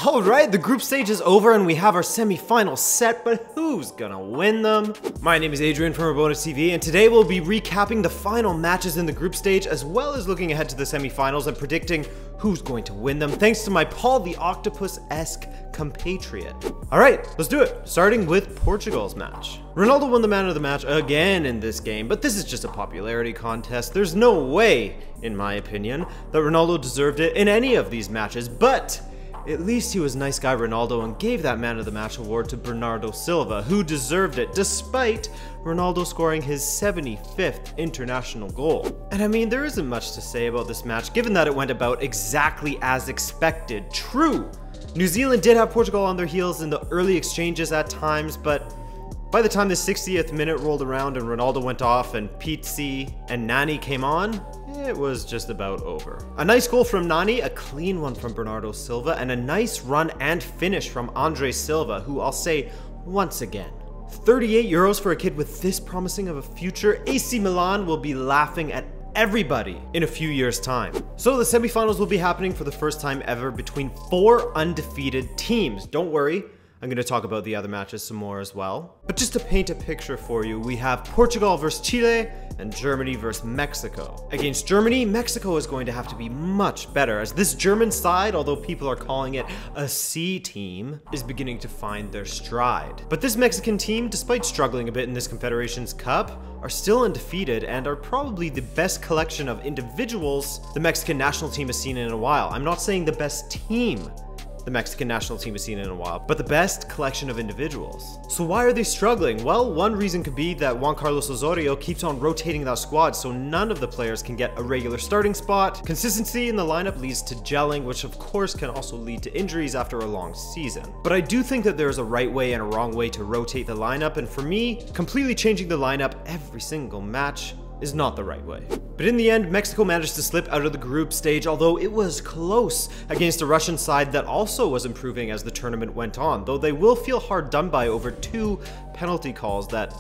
Alright, the group stage is over and we have our semi-finals set, but who's gonna win them? My name is Adrian from Rabona TV, and today we'll be recapping the final matches in the group stage, as well as looking ahead to the semi-finals and predicting who's going to win them, thanks to my Paul the Octopus-esque compatriot. Alright, let's do it, starting with Portugal's match. Ronaldo won the man of the match again in this game, but this is just a popularity contest. There's no way, in my opinion, that Ronaldo deserved it in any of these matches, but at least he was nice guy Ronaldo and gave that man of the match award to Bernardo Silva, who deserved it despite Ronaldo scoring his 75th international goal. And I mean, there isn't much to say about this match given that it went about exactly as expected. True, New Zealand did have Portugal on their heels in the early exchanges at times, but by the time the 60th minute rolled around and Ronaldo went off and Pizzi and Nani came on, it was just about over. A nice goal from Nani, a clean one from Bernardo Silva, and a nice run and finish from Andre Silva, who I'll say once again, 38 euros for a kid with this promising of a future. AC Milan will be laughing at everybody in a few years' time. So the semifinals will be happening for the first time ever between 4 undefeated teams. Don't worry, I'm going to talk about the other matches some more as well. But just to paint a picture for you, we have Portugal versus Chile and Germany versus Mexico. Against Germany, Mexico is going to have to be much better, as this German side, although people are calling it a C team, is beginning to find their stride. But this Mexican team, despite struggling a bit in this Confederations Cup, are still undefeated and are probably the best collection of individuals the Mexican national team has seen in a while. I'm not saying the best team the Mexican national team has seen in a while, but the best collection of individuals. So why are they struggling? Well, one reason could be that Juan Carlos Osorio keeps on rotating that squad, so none of the players can get a regular starting spot. Consistency in the lineup leads to gelling, which of course can also lead to injuries after a long season. But I do think that there's a right way and a wrong way to rotate the lineup, and for me, completely changing the lineup every single match is not the right way. But in the end, Mexico managed to slip out of the group stage, although it was close against a Russian side that also was improving as the tournament went on, though they will feel hard done by over 2 penalty calls that,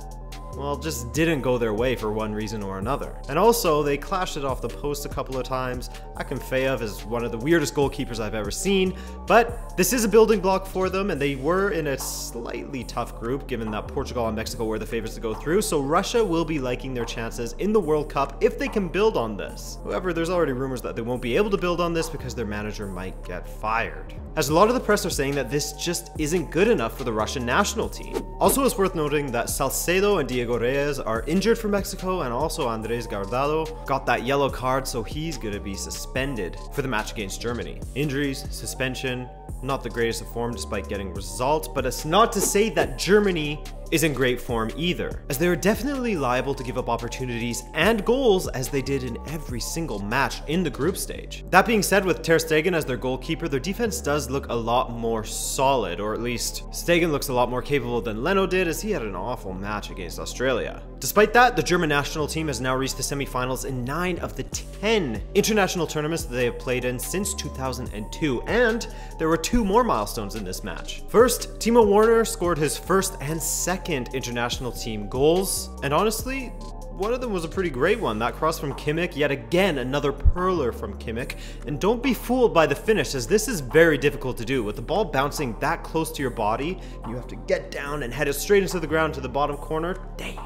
well, just didn't go their way for one reason or another. And also, they clashed it off the post a couple of times. Akinfeev is one of the weirdest goalkeepers I've ever seen, but this is a building block for them, and they were in a slightly tough group given that Portugal and Mexico were the favorites to go through, so Russia will be liking their chances in the World Cup if they can build on this. However, there's already rumors that they won't be able to build on this because their manager might get fired, as a lot of the press are saying that this just isn't good enough for the Russian national team. Also, it's worth noting that Salcedo and Diego Reyes are injured for Mexico, and also Andres Guardado got that yellow card, so he's gonna be suspended for the match against Germany. Injuries, suspension, not the greatest of form despite getting results, but it's not to say that Germany is in great form either, as they are definitely liable to give up opportunities and goals as they did in every single match in the group stage. That being said, with Ter Stegen as their goalkeeper, their defense does look a lot more solid, or at least Stegen looks a lot more capable than Leno did, as he had an awful match against Australia. Despite that, the German national team has now reached the semi-finals in 9 of the 10 international tournaments that they have played in since 2002, and there were 2 more milestones in this match. First, Timo Werner scored his first and second international team goals, and honestly, one of them was a pretty great one. That cross from Kimmich, yet again another perler from Kimmich, and don't be fooled by the finish, as this is very difficult to do. With the ball bouncing that close to your body, you have to get down and head it straight into the ground to the bottom corner. Damn.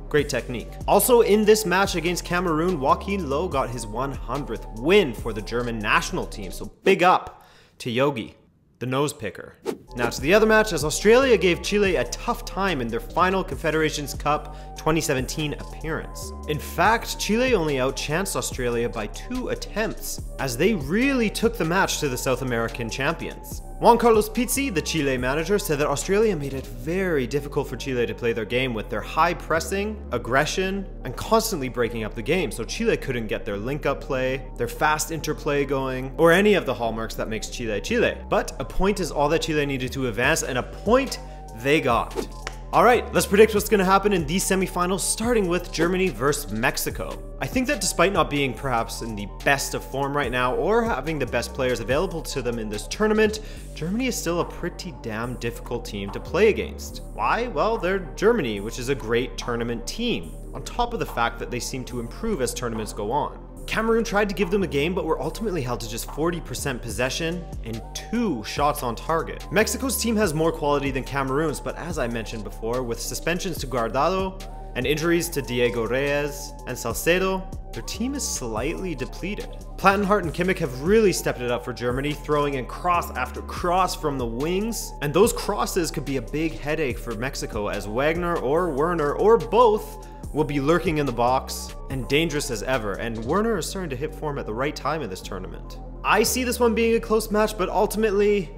Great technique. Also in this match against Cameroon, Joachim Low got his 100th win for the German national team, so big up to Yogi, the nose picker. Now to the other match, as Australia gave Chile a tough time in their final Confederations Cup 2017 appearance. In fact, Chile only outchanced Australia by 2 attempts, as they really took the match to the South American champions. Juan Carlos Pizzi, the Chile manager, said that Australia made it very difficult for Chile to play their game with their high pressing, aggression, and constantly breaking up the game, so Chile couldn't get their link-up play, their fast interplay going, or any of the hallmarks that makes Chile Chile. But a point is all that Chile needed to advance, and a point they got. Alright, let's predict what's going to happen in these semifinals, starting with Germany versus Mexico. I think that despite not being perhaps in the best of form right now, or having the best players available to them in this tournament, Germany is still a pretty damn difficult team to play against. Why? Well, they're Germany, which is a great tournament team, on top of the fact that they seem to improve as tournaments go on. Cameroon tried to give them a game, but were ultimately held to just 40% possession and 2 shots on target. Mexico's team has more quality than Cameroon's, but as I mentioned before, with suspensions to Guardado and injuries to Diego Reyes and Salcedo, their team is slightly depleted. Plattenhardt and Kimmich have really stepped it up for Germany, throwing in cross after cross from the wings, and those crosses could be a big headache for Mexico as Wagner or Werner or both will be lurking in the box and dangerous as ever, and Werner is starting to hit form at the right time in this tournament. I see this one being a close match, but ultimately,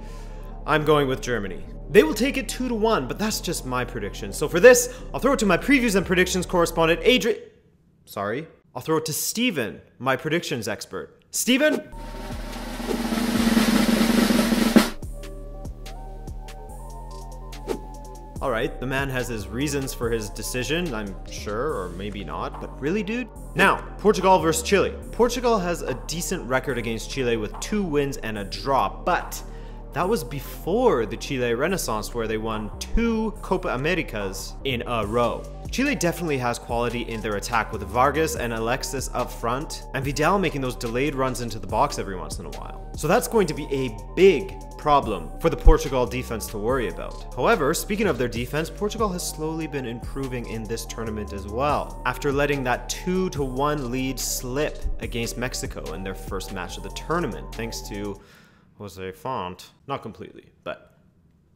I'm going with Germany. They will take it 2-1, but that's just my prediction. So for this, I'll throw it to my previews and predictions correspondent, I'll throw it to Steven, my predictions expert. Steven? Alright, the man has his reasons for his decision, I'm sure, or maybe not, but really, dude? Now, Portugal versus Chile. Portugal has a decent record against Chile with 2 wins and a draw, but that was before the Chile Renaissance where they won 2 Copa Americas in a row. Chile definitely has quality in their attack with Vargas and Alexis up front, and Vidal making those delayed runs into the box every once in a while. So that's going to be a big problem for the Portugal defense to worry about. However, speaking of their defense, Portugal has slowly been improving in this tournament as well, after letting that 2-1 lead slip against Mexico in their first match of the tournament, thanks to Jose Font. Not completely, but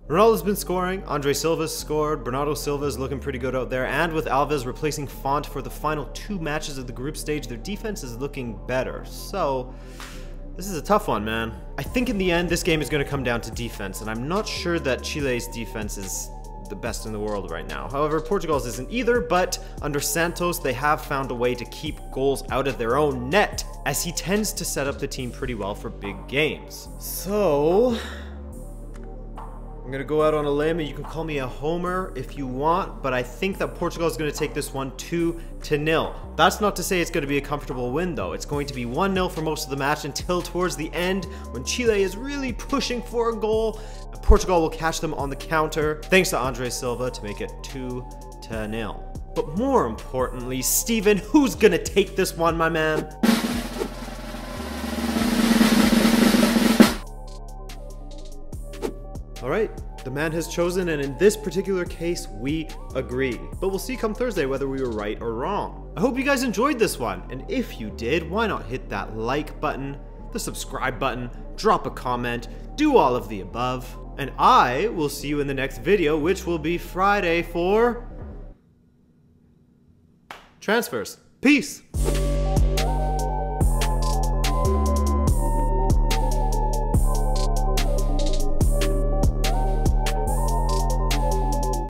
Ronaldo's been scoring, Andre Silva's scored, Bernardo Silva's looking pretty good out there, and with Alves replacing Font for the final 2 matches of the group stage, their defense is looking better. So this is a tough one, man. I think in the end, this game is going to come down to defense, and I'm not sure that Chile's defense is the best in the world right now. However, Portugal's isn't either, but under Santos, they have found a way to keep goals out of their own net, as he tends to set up the team pretty well for big games. So I'm gonna go out on a limb, and you can call me a homer if you want, but I think that Portugal is gonna take this one 2-0. That's not to say it's gonna be a comfortable win though. It's going to be 1-0 for most of the match until towards the end when Chile is really pushing for a goal. Portugal will catch them on the counter, thanks to Andre Silva to make it 2-0. But more importantly, Steven, who's gonna take this one, my man? Alright, the man has chosen, and in this particular case, we agree. But we'll see come Thursday whether we were right or wrong. I hope you guys enjoyed this one, and if you did, why not hit that like button, the subscribe button, drop a comment, do all of the above, and I will see you in the next video, which will be Friday for transfers. Peace!